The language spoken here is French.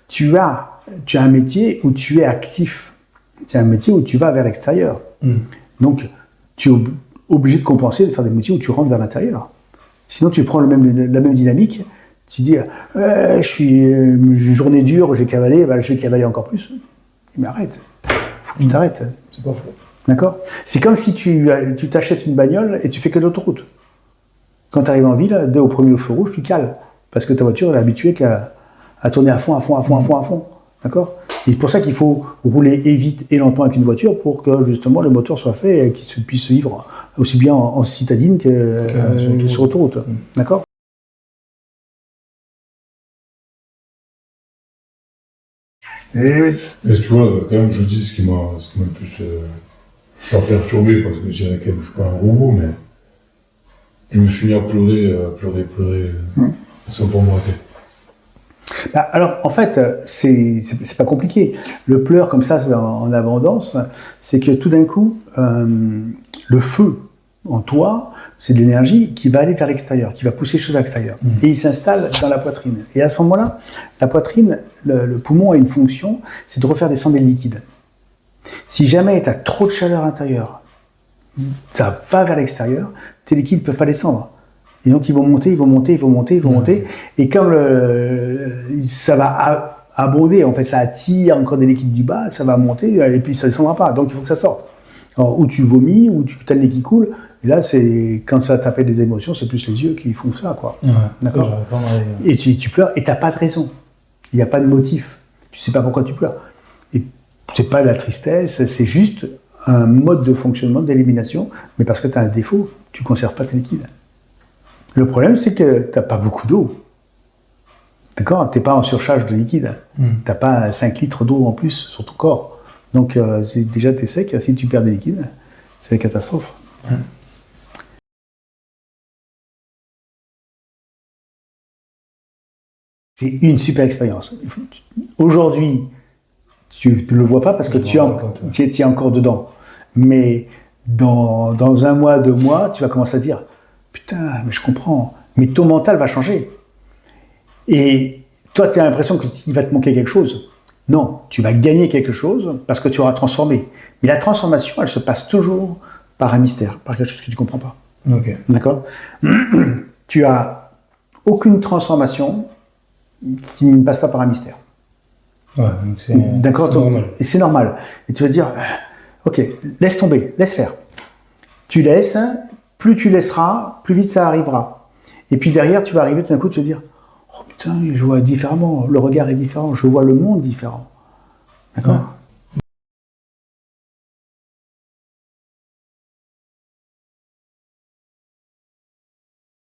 tu as un métier où tu es actif. C'est un métier où tu vas vers l'extérieur. Donc, tu es obligé de compenser, de faire des métiers où tu rentres vers l'intérieur. Sinon, tu prends la même dynamique, tu dis je suis une journée dure, j'ai cavalé, je vais cavaler encore plus. Mais arrête, il faut que tu t'arrêtes. C'est pas faux. D'accord ? C'est comme si tu t'achètes une bagnole et tu fais que de l'autoroute. Quand tu arrives en ville, dès au premier feu rouge, tu cales. Parce que ta voiture elle est habituée à tourner à fond. D'accord ? Et c'est pour ça qu'il faut rouler et vite et lentement avec une voiture pour que justement le moteur soit fait et qu'il puisse vivre aussi bien en citadine que sur autoroute. D'accord ? Et tu vois, quand même, je dis ce qui m'a le plus pas perturbé, parce que je dirais quand même, je suis pas un robot, mais je me suis mis à pleurer, sans pour m'arrêter. Alors, en fait, c'est pas compliqué. Le pleur comme ça, en abondance, c'est que tout d'un coup, le feu en toi, c'est de l'énergie qui va aller vers l'extérieur, qui va pousser les choses à l'extérieur. Et il s'installe dans la poitrine. Et à ce moment-là, la poitrine, le poumon a une fonction, c'est de refaire descendre les liquides. Si jamais tu as trop de chaleur à l'intérieur, ça va vers l'extérieur, tes liquides ne peuvent pas descendre. Et donc ils vont monter. Et comme ça va abonder, en fait, ça attire encore des liquides du bas, ça va monter et puis ça ne descendra pas. Donc il faut que ça sorte. Alors, ou tu vomis, ou tu as le nez qui coule. Et là, c'est quand ça t'appelle des émotions, c'est plus les yeux qui font ça, quoi. Ouais, d'accord. Et tu pleures et t'as pas de raison. Il n'y a pas de motif. Tu sais pas pourquoi tu pleures. Et c'est pas de la tristesse, c'est juste un mode de fonctionnement d'élimination, mais parce que tu as un défaut, tu conserves pas tes liquides. Le problème, c'est que tu n'as pas beaucoup d'eau. D'accord ? Tu n'es pas en surcharge de liquide. Tu n'as pas 5 litres d'eau en plus sur ton corps. Donc, déjà, tu es sec. Si tu perds des liquides, c'est la catastrophe. C'est une super expérience. Aujourd'hui, tu ne le vois pas parce que tu es encore dedans. Mais dans 1 mois, 2 mois, tu vas commencer à dire putain, mais je comprends. Mais ton mental va changer. Et toi, tu as l'impression qu'il va te manquer quelque chose. Non, tu vas gagner quelque chose parce que tu auras transformé. Mais la transformation, elle se passe toujours par un mystère, par quelque chose que tu ne comprends pas. Okay. D'accord ? Tu as aucune transformation qui ne passe pas par un mystère. Ouais, donc c'est normal. Et c'est normal. Et tu vas dire, ok, laisse tomber, laisse faire. Tu laisses, plus tu laisseras, plus vite ça arrivera. Et puis derrière, tu vas arriver tout d'un coup, tu vas dire, oh putain, je vois différemment, le regard est différent, je vois le monde différent. D'accord ?